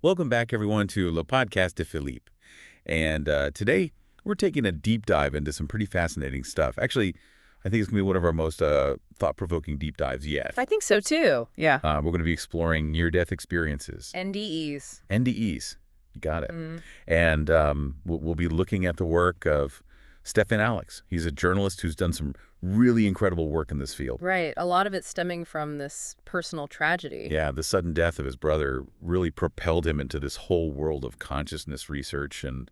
Welcome back, everyone, to Le Podcast de Philippe. And today, we're taking a deep dive into some pretty fascinating stuff. Actually, I think it's going to be one of our most thought-provoking deep dives yet. I think so, too. Yeah. We're going to be exploring near-death experiences. NDEs. NDEs. You got it. Mm. And we'll be looking at the work of Stéphane Allix. He's a journalist who's done some really incredible work in this field. Right. A lot of it stemming from this personal tragedy. Yeah, the sudden death of his brother really propelled him into this whole world of consciousness research and,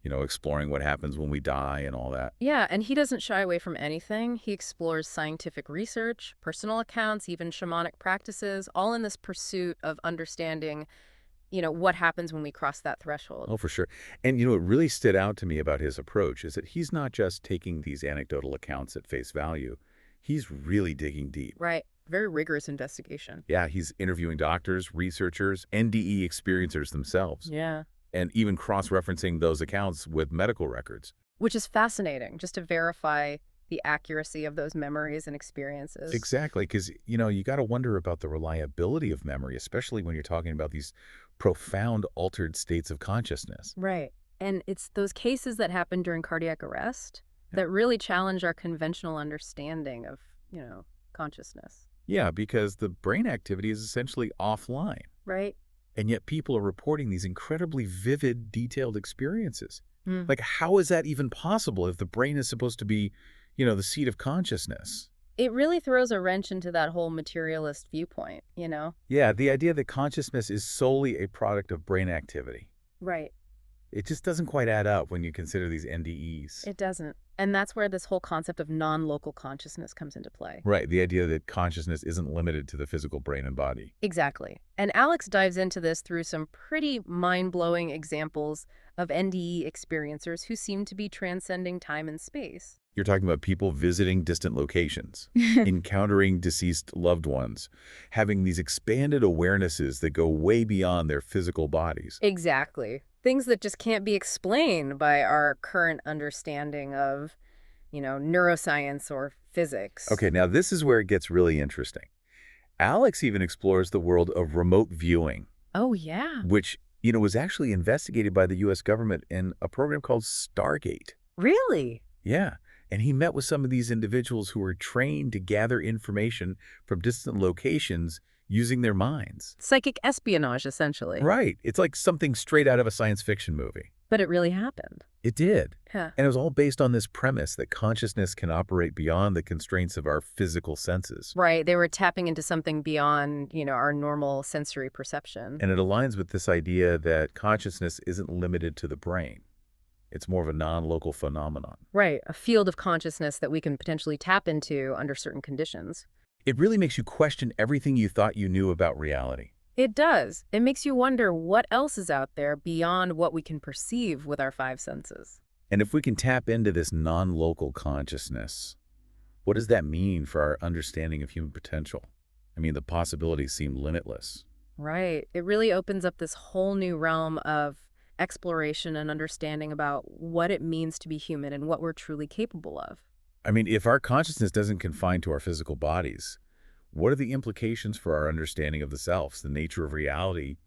exploring what happens when we die and all that. Yeah, and he doesn't shy away from anything. He explores scientific research, personal accounts, even shamanic practices, all in this pursuit of understanding, what happens when we cross that threshold. Oh, for sure. And, what really stood out to me about his approach is that he's not just taking these anecdotal accounts at face value. He's really digging deep. Right. Very rigorous investigation. Yeah, he's interviewing doctors, researchers, NDE experiencers themselves. Yeah. And even cross-referencing those accounts with medical records. Which is fascinating, just to verify the accuracy of those memories and experiences. Exactly, because, you got to wonder about the reliability of memory, especially when you're talking about these profound altered states of consciousness. Right. And it's those cases that happen during cardiac arrest that really challenge our conventional understanding of, consciousness. Yeah, because the brain activity is essentially offline. Right. And yet people are reporting these incredibly vivid, detailed experiences. Mm. Like, how is that even possible if the brain is supposed to be, the seat of consciousness? It really throws a wrench into that whole materialist viewpoint, Yeah, the idea that consciousness is solely a product of brain activity. Right. It just doesn't quite add up when you consider these NDEs. It doesn't. And that's where this whole concept of non-local consciousness comes into play. Right, the idea that consciousness isn't limited to the physical brain and body. Exactly. And Alex dives into this through some pretty mind-blowing examples of NDE experiencers who seem to be transcending time and space. You're talking about people visiting distant locations, encountering deceased loved ones, having these expanded awarenesses that go way beyond their physical bodies. Exactly. Things that just can't be explained by our current understanding of, neuroscience or physics. Okay, now this is where it gets really interesting. Alex even explores the world of remote viewing. Oh, yeah. Which, was actually investigated by the U.S. government in a program called Stargate. Really? Yeah. And he met with some of these individuals who were trained to gather information from distant locations using their minds. Psychic espionage, essentially. Right. It's like something straight out of a science fiction movie. But it really happened. It did. Yeah. And it was all based on this premise that consciousness can operate beyond the constraints of our physical senses. Right. They were tapping into something beyond, our normal sensory perception. And it aligns with this idea that consciousness isn't limited to the brain. It's more of a non-local phenomenon. Right. A field of consciousness that we can potentially tap into under certain conditions. It really makes you question everything you thought you knew about reality. It does. It makes you wonder what else is out there beyond what we can perceive with our five senses. And if we can tap into this non-local consciousness, what does that mean for our understanding of human potential? I mean, the possibilities seem limitless. Right. It really opens up this whole new realm of exploration and understanding about what it means to be human and what we're truly capable of. I mean, if our consciousness doesn't confine to our physical bodies, what are the implications for our understanding of the self, the nature of reality,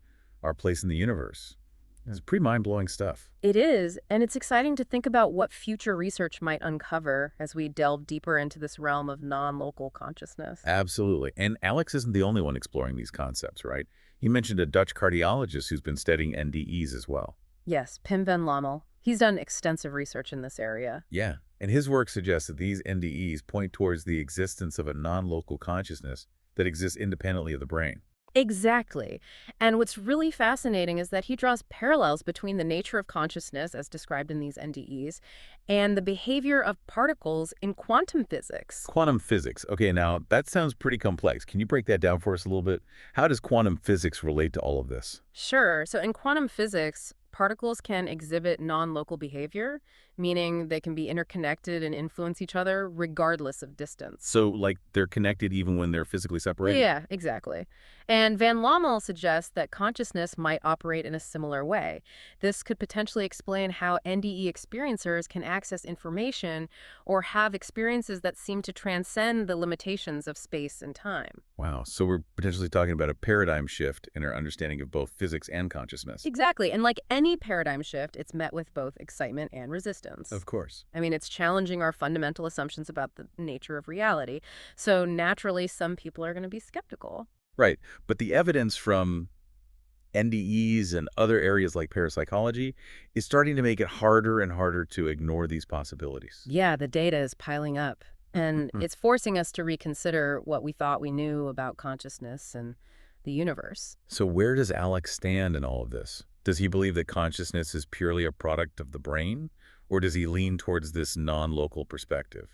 our place in the universe? It's pretty mind-blowing stuff. It is, and it's exciting to think about what future research might uncover as we delve deeper into this realm of non-local consciousness. Absolutely. And Alex isn't the only one exploring these concepts, right? He mentioned a Dutch cardiologist who's been studying NDEs as well. Yes, Pim van Lommel. He's done extensive research in this area. Yeah, and his work suggests that these NDEs point towards the existence of a non-local consciousness that exists independently of the brain. Exactly. And what's really fascinating is that he draws parallels between the nature of consciousness, as described in these NDEs, and the behavior of particles in quantum physics. Quantum physics. Okay, now that sounds pretty complex. Can you break that down for us a little bit? How does quantum physics relate to all of this? Sure. So in quantum physics, particles can exhibit non-local behavior, meaning they can be interconnected and influence each other regardless of distance. So, like, they're connected even when they're physically separated? Yeah, exactly. And Van Lommel suggests that consciousness might operate in a similar way. This could potentially explain how NDE experiencers can access information or have experiences that seem to transcend the limitations of space and time. Wow. So we're potentially talking about a paradigm shift in our understanding of both physics and consciousness. Exactly. And like any paradigm shift, it's met with both excitement and resistance. Of course. I mean, it's challenging our fundamental assumptions about the nature of reality. So naturally, some people are going to be skeptical. Right. But the evidence from NDEs and other areas like parapsychology is starting to make it harder and harder to ignore these possibilities. Yeah, the data is piling up. And it's forcing us to reconsider what we thought we knew about consciousness and the universe. So where does Alex stand in all of this? Does he believe that consciousness is purely a product of the brain, or does he lean towards this non-local perspective?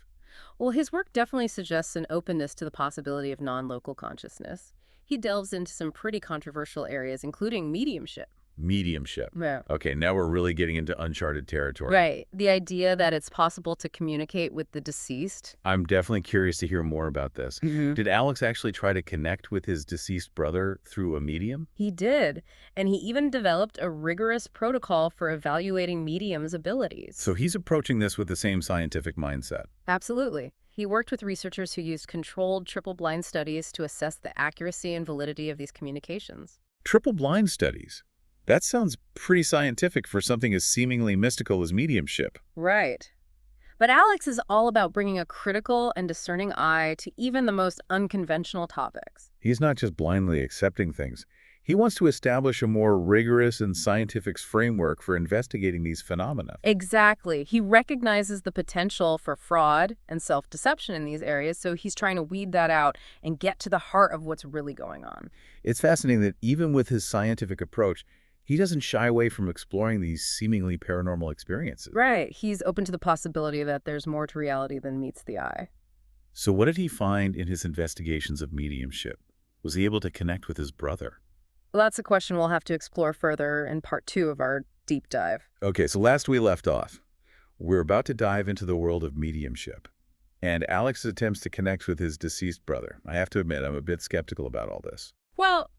Well, his work definitely suggests an openness to the possibility of non-local consciousness. He delves into some pretty controversial areas, including mediumship. Mediumship. Yeah. Okay, now we're really getting into uncharted territory. Right. The idea that it's possible to communicate with the deceased. I'm definitely curious to hear more about this. Did Alex actually try to connect with his deceased brother through a medium? He did. And he even developed a rigorous protocol for evaluating mediums' abilities. So he's approaching this with the same scientific mindset. Absolutely. He worked with researchers who used controlled triple-blind studies to assess the accuracy and validity of these communications. Triple-blind studies. That sounds pretty scientific for something as seemingly mystical as mediumship. Right. But Alex is all about bringing a critical and discerning eye to even the most unconventional topics. He's not just blindly accepting things. He wants to establish a more rigorous and scientific framework for investigating these phenomena. Exactly. He recognizes the potential for fraud and self-deception in these areas, so he's trying to weed that out and get to the heart of what's really going on. It's fascinating that even with his scientific approach, he doesn't shy away from exploring these seemingly paranormal experiences. Right. He's open to the possibility that there's more to reality than meets the eye. So what did he find in his investigations of mediumship? Was he able to connect with his brother? Well, that's a question we'll have to explore further in part 2 of our deep dive. Okay, so last we left off, we're about to dive into the world of mediumship and Alex attempts to connect with his deceased brother. I have to admit, I'm a bit skeptical about all this. Well,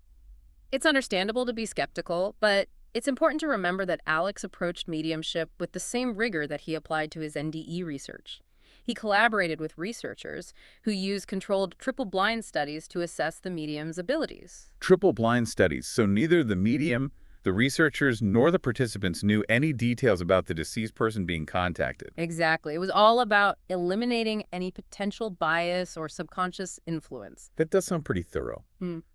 it's understandable to be skeptical, but it's important to remember that Alex approached mediumship with the same rigor that he applied to his NDE research. He collaborated with researchers who used controlled triple-blind studies to assess the medium's abilities. Triple-blind studies, so neither the medium, the researchers, nor the participants knew any details about the deceased person being contacted. Exactly. It was all about eliminating any potential bias or subconscious influence. That does sound pretty thorough.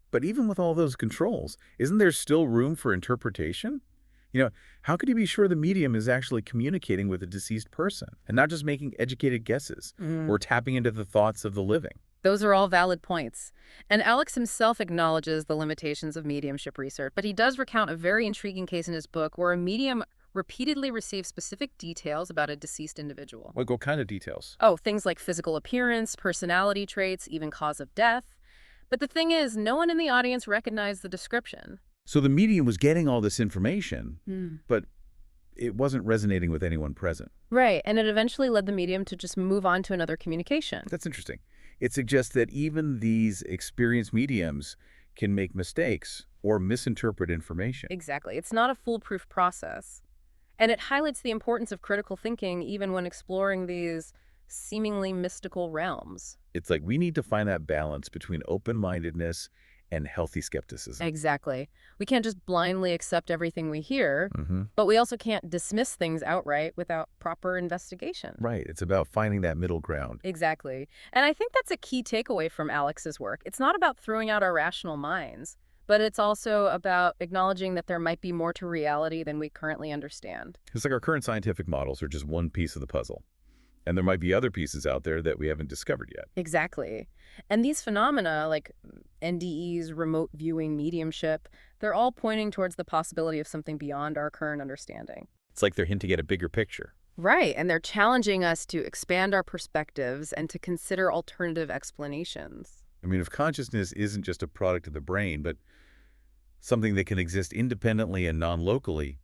But even with all those controls, isn't there still room for interpretation? How could you be sure the medium is actually communicating with a deceased person and not just making educated guesses or tapping into the thoughts of the living? Those are all valid points. And Alex himself acknowledges the limitations of mediumship research, but he does recount a very intriguing case in his book where a medium repeatedly received specific details about a deceased individual. Like what kind of details? Oh, things like physical appearance, personality traits, even cause of death. But the thing is, no one in the audience recognized the description. So the medium was getting all this information, but it wasn't resonating with anyone present. Right, and it eventually led the medium to just move on to another communication. That's interesting. It suggests that even these experienced mediums can make mistakes or misinterpret information. Exactly. It's not a foolproof process. And it highlights the importance of critical thinking even when exploring these seemingly mystical realms. It's like we need to find that balance between open-mindedness and healthy skepticism. Exactly. We can't just blindly accept everything we hear, but we also can't dismiss things outright without proper investigation. Right. It's about finding that middle ground. Exactly. And I think that's a key takeaway from Alex's work. It's not about throwing out our rational minds, but it's also about acknowledging that there might be more to reality than we currently understand. It's like our current scientific models are just one piece of the puzzle. And there might be other pieces out there that we haven't discovered yet. Exactly. And these phenomena, like NDEs, remote viewing, mediumship, they're all pointing towards the possibility of something beyond our current understanding. It's like they're hinting at a bigger picture. Right, and they're challenging us to expand our perspectives and to consider alternative explanations. I mean, if consciousness isn't just a product of the brain, but something that can exist independently and non-locally,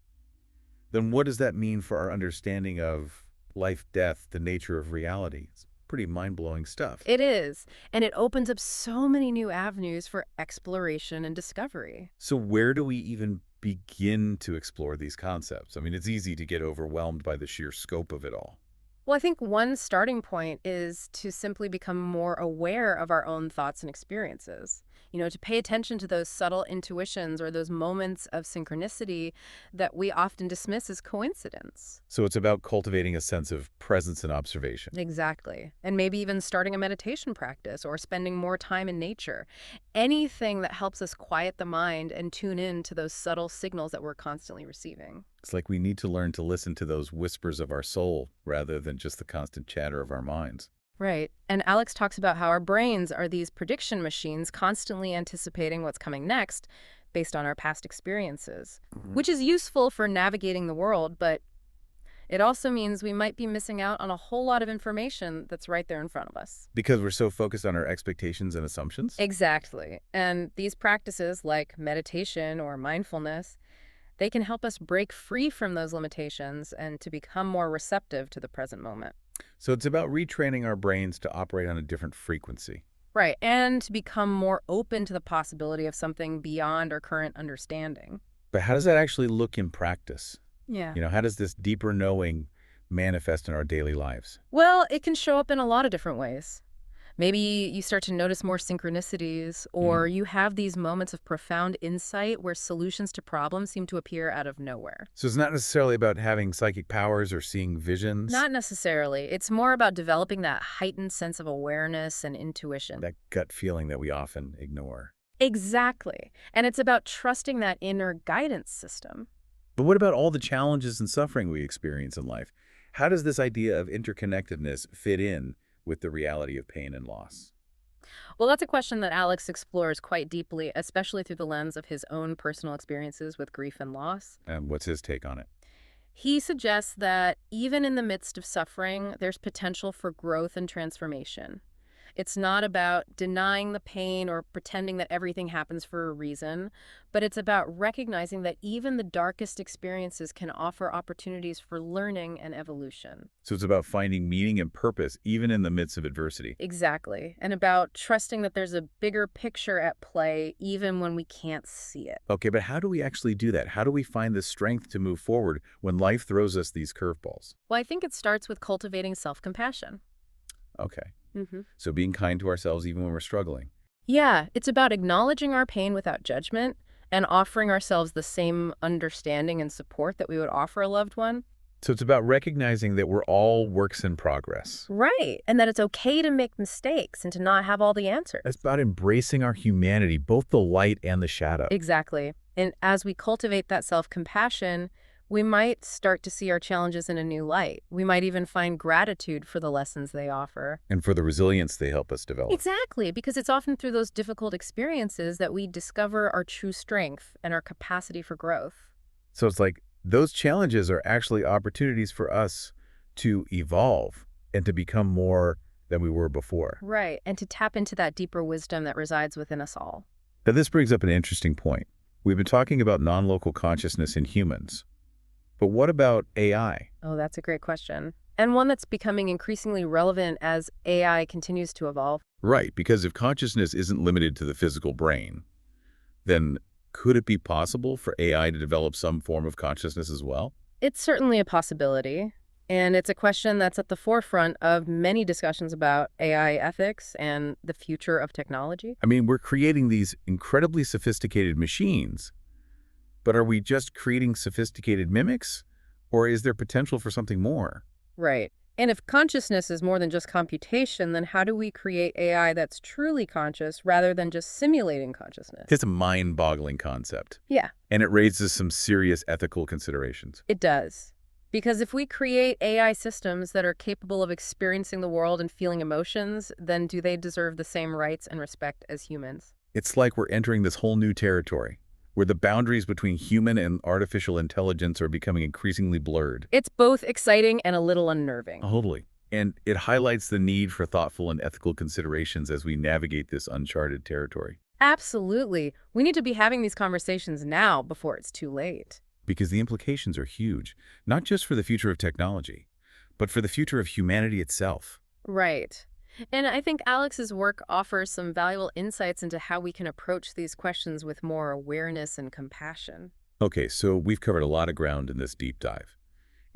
Then what does that mean for our understanding of life, death, the nature of reality? It's pretty mind-blowing stuff. It is, and it opens up so many new avenues for exploration and discovery. So where do we even begin to explore these concepts? I mean, it's easy to get overwhelmed by the sheer scope of it all. Well, I think one starting point is to simply become more aware of our own thoughts and experiences. To pay attention to those subtle intuitions or those moments of synchronicity that we often dismiss as coincidence. So it's about cultivating a sense of presence and observation. Exactly. And maybe even starting a meditation practice or spending more time in nature. Anything that helps us quiet the mind and tune in to those subtle signals that we're constantly receiving. It's like we need to learn to listen to those whispers of our soul rather than just the constant chatter of our minds. Right. And Alex talks about how our brains are these prediction machines constantly anticipating what's coming next based on our past experiences, which is useful for navigating the world, but it also means we might be missing out on a whole lot of information that's right there in front of us. Because we're so focused on our expectations and assumptions? Exactly. And these practices like meditation or mindfulness, they can help us break free from those limitations and to become more receptive to the present moment. So it's about retraining our brains to operate on a different frequency. Right, and to become more open to the possibility of something beyond our current understanding. But how does that actually look in practice? Yeah. How does this deeper knowing manifest in our daily lives? Well, it can show up in a lot of different ways. Maybe you start to notice more synchronicities, or you have these moments of profound insight where solutions to problems seem to appear out of nowhere. So it's not necessarily about having psychic powers or seeing visions? Not necessarily. It's more about developing that heightened sense of awareness and intuition. That gut feeling that we often ignore. Exactly. And it's about trusting that inner guidance system. But what about all the challenges and suffering we experience in life? How does this idea of interconnectedness fit in with the reality of pain and loss? Well, that's a question that Alex explores quite deeply, especially through the lens of his own personal experiences with grief and loss. And what's his take on it? He suggests that even in the midst of suffering, there's potential for growth and transformation. It's not about denying the pain or pretending that everything happens for a reason, but it's about recognizing that even the darkest experiences can offer opportunities for learning and evolution. So it's about finding meaning and purpose even in the midst of adversity. Exactly. And about trusting that there's a bigger picture at play even when we can't see it. Okay, but how do we actually do that? How do we find the strength to move forward when life throws us these curveballs? Well, I think it starts with cultivating self-compassion. Okay. Mm-hmm. So being kind to ourselves even when we're struggling. Yeah, it's about acknowledging our pain without judgment and offering ourselves the same understanding and support that we would offer a loved one. So it's about recognizing that we're all works in progress. Right, and that it's okay to make mistakes and to not have all the answers. It's about embracing our humanity, both the light and the shadow. Exactly. And as we cultivate that self-compassion, we might start to see our challenges in a new light. We might even find gratitude for the lessons they offer. And for the resilience they help us develop. Exactly, because it's often through those difficult experiences that we discover our true strength and our capacity for growth. So it's like those challenges are actually opportunities for us to evolve and to become more than we were before. Right, and to tap into that deeper wisdom that resides within us all. Now this brings up an interesting point. We've been talking about non-local consciousness in humans. But what about AI? Oh, that's a great question. And one that's becoming increasingly relevant as AI continues to evolve. Right, because if consciousness isn't limited to the physical brain, then could it be possible for AI to develop some form of consciousness as well? It's certainly a possibility, and it's a question that's at the forefront of many discussions about AI ethics and the future of technology. I mean, we're creating these incredibly sophisticated machines, but are we just creating sophisticated mimics, or is there potential for something more? Right. And if consciousness is more than just computation, then how do we create AI that's truly conscious rather than just simulating consciousness? It's a mind-boggling concept. Yeah, And it raises some serious ethical considerations. it does. Because if we create AI systems that are capable of experiencing the world and feeling emotions, then do they deserve the same rights and respect as humans? It's like we're entering this whole new territory, where the boundaries between human and artificial intelligence are becoming increasingly blurred. It's both exciting and a little unnerving. Totally. And it highlights the need for thoughtful and ethical considerations as we navigate this uncharted territory. Absolutely. We need to be having these conversations now before it's too late. because the implications are huge, not just for the future of technology, but for the future of humanity itself. Right. And I think Alex's work offers some valuable insights into how we can approach these questions with more awareness and compassion. Okay, so we've covered a lot of ground in this deep dive.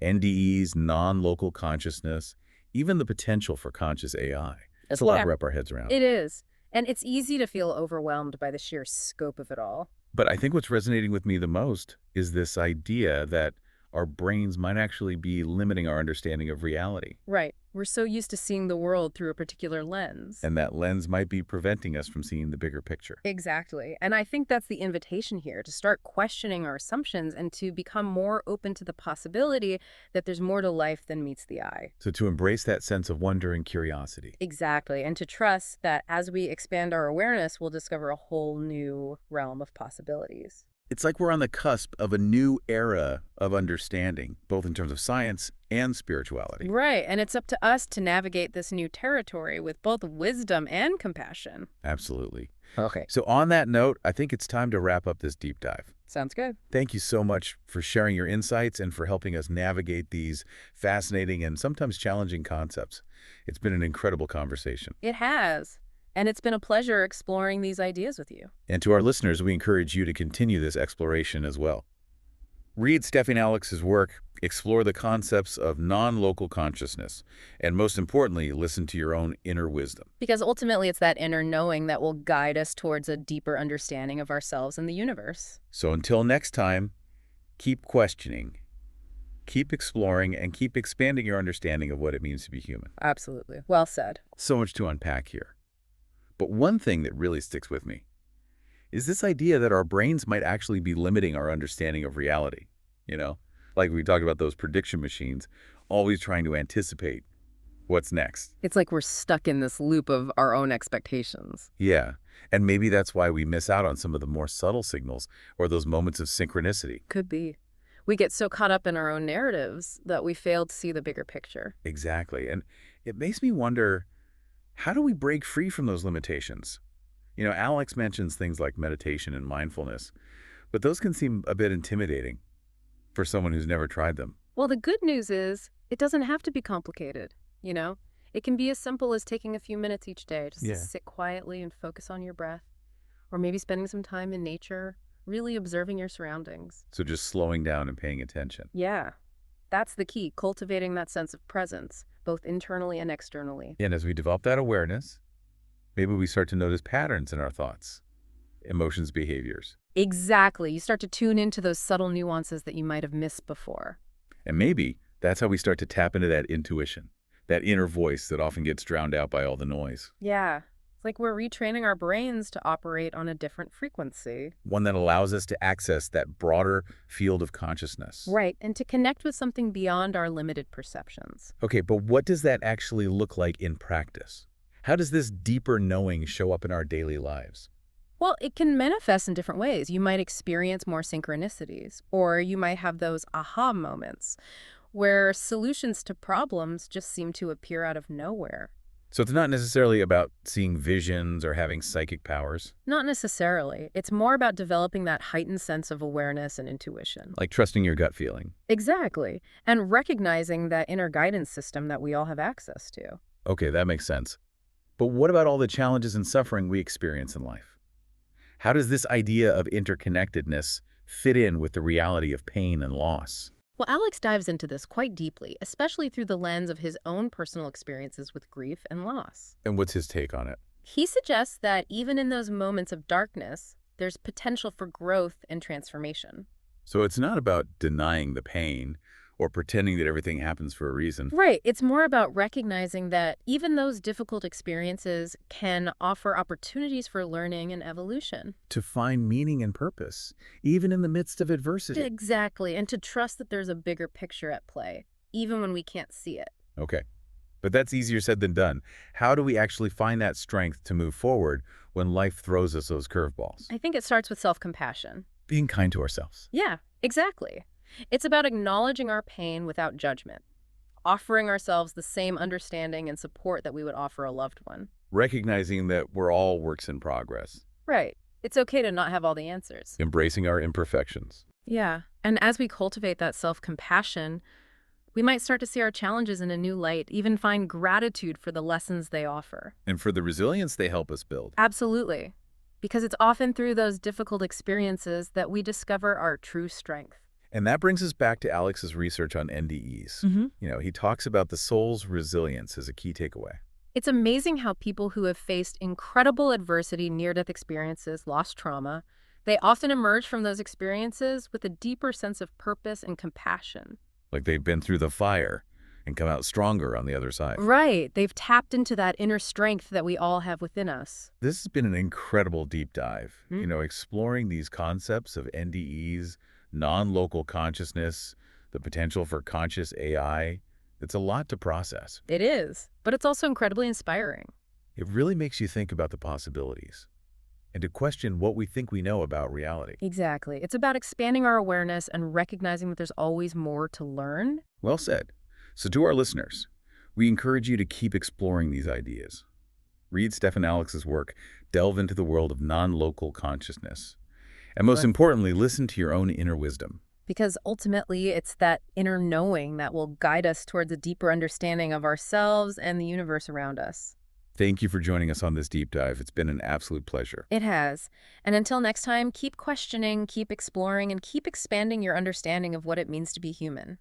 NDEs, non-local consciousness, even the potential for conscious AI. That's a lot Yeah, to wrap our heads around. it is. And it's easy to feel overwhelmed by the sheer scope of it all. But I think what's resonating with me the most is this idea that our brains might actually be limiting our understanding of reality. Right. We're so used to seeing the world through a particular lens. And that lens might be preventing us from seeing the bigger picture. Exactly. And I think that's the invitation here, to start questioning our assumptions and to become more open to the possibility that there's more to life than meets the eye. So to embrace that sense of wonder and curiosity. Exactly. And to trust that as we expand our awareness, we'll discover a whole new realm of possibilities. It's like we're on the cusp of a new era of understanding, both in terms of science and spirituality. Right. And it's up to us to navigate this new territory with both wisdom and compassion. Absolutely. Okay. So on that note, I think it's time to wrap up this deep dive. Sounds good. Thank you so much for sharing your insights and for helping us navigate these fascinating and sometimes challenging concepts. It's been an incredible conversation. It has. And it's been a pleasure exploring these ideas with you. And to our listeners, we encourage you to continue this exploration as well. Read Stéphane Allix's work, explore the concepts of non-local consciousness, and most importantly, listen to your own inner wisdom. Because ultimately, it's that inner knowing that will guide us towards a deeper understanding of ourselves and the universe. So until next time, keep questioning, keep exploring, and keep expanding your understanding of what it means to be human. Absolutely. Well said. So much to unpack here. But one thing that really sticks with me is this idea that our brains might actually be limiting our understanding of reality. Like we talked about those prediction machines, always trying to anticipate what's next. It's like we're stuck in this loop of our own expectations. Yeah, and maybe that's why we miss out on some of the more subtle signals or those moments of synchronicity. Could be. We get so caught up in our own narratives that we fail to see the bigger picture. Exactly, and it makes me wonder, how do we break free from those limitations? Alex mentions things like meditation and mindfulness, but those can seem a bit intimidating for someone who's never tried them. Well, the good news is it doesn't have to be complicated, It can be as simple as taking a few minutes each day just to sit quietly and focus on your breath, or maybe spending some time in nature, really observing your surroundings. So just slowing down and paying attention. Yeah, that's the key, cultivating that sense of presence, both internally and externally. And as we develop that awareness, maybe we start to notice patterns in our thoughts, emotions, behaviors. Exactly. You start to tune into those subtle nuances that you might have missed before. And maybe that's how we start to tap into that intuition, that inner voice that often gets drowned out by all the noise. Yeah. It's like we're retraining our brains to operate on a different frequency. One that allows us to access that broader field of consciousness. Right. And to connect with something beyond our limited perceptions. Okay, but what does that actually look like in practice? How does this deeper knowing show up in our daily lives? Well, it can manifest in different ways. You might experience more synchronicities, or you might have those aha moments where solutions to problems just seem to appear out of nowhere. So it's not necessarily about seeing visions or having psychic powers. Not necessarily. It's more about developing that heightened sense of awareness and intuition. Like trusting your gut feeling. Exactly. And recognizing that inner guidance system that we all have access to. Okay, that makes sense. But what about all the challenges and suffering we experience in life? How does this idea of interconnectedness fit in with the reality of pain and loss? Well, Alex dives into this quite deeply, especially through the lens of his own personal experiences with grief and loss. And what's his take on it? He suggests that even in those moments of darkness, there's potential for growth and transformation. So it's not about denying the pain or pretending that everything happens for a reason. Right. It's more about recognizing that even those difficult experiences can offer opportunities for learning and evolution. To find meaning and purpose, even in the midst of adversity. Exactly. And to trust that there's a bigger picture at play, even when we can't see it. Okay. But that's easier said than done. How do we actually find that strength to move forward when life throws us those curveballs? I think it starts with self-compassion. Being kind to ourselves. Yeah, exactly. It's about acknowledging our pain without judgment, offering ourselves the same understanding and support that we would offer a loved one. Recognizing that we're all works in progress. Right. It's okay to not have all the answers. Embracing our imperfections. Yeah. And as we cultivate that self-compassion, we might start to see our challenges in a new light, even find gratitude for the lessons they offer. And for the resilience they help us build. Absolutely. Because it's often through those difficult experiences that we discover our true strength. And that brings us back to Alex's research on NDEs. He talks about the soul's resilience as a key takeaway. It's amazing how people who have faced incredible adversity, near-death experiences, lost trauma, they often emerge from those experiences with a deeper sense of purpose and compassion. Like they've been through the fire and come out stronger on the other side. Right. They've tapped into that inner strength that we all have within us. This has been an incredible deep dive, exploring these concepts of NDEs, non-local consciousness, the potential for conscious AI. It's a lot to process. It is, but it's also incredibly inspiring. It really makes you think about the possibilities and to question what we think we know about reality. Exactly. It's about expanding our awareness and recognizing that there's always more to learn. Well said. So to our listeners, we encourage you to keep exploring these ideas. Read Stéphane Allix's work, delve into the world of non-local consciousness, and most importantly, listen to your own inner wisdom. Because ultimately, it's that inner knowing that will guide us towards a deeper understanding of ourselves and the universe around us. Thank you for joining us on this deep dive. It's been an absolute pleasure. It has. And until next time, keep questioning, keep exploring, and keep expanding your understanding of what it means to be human.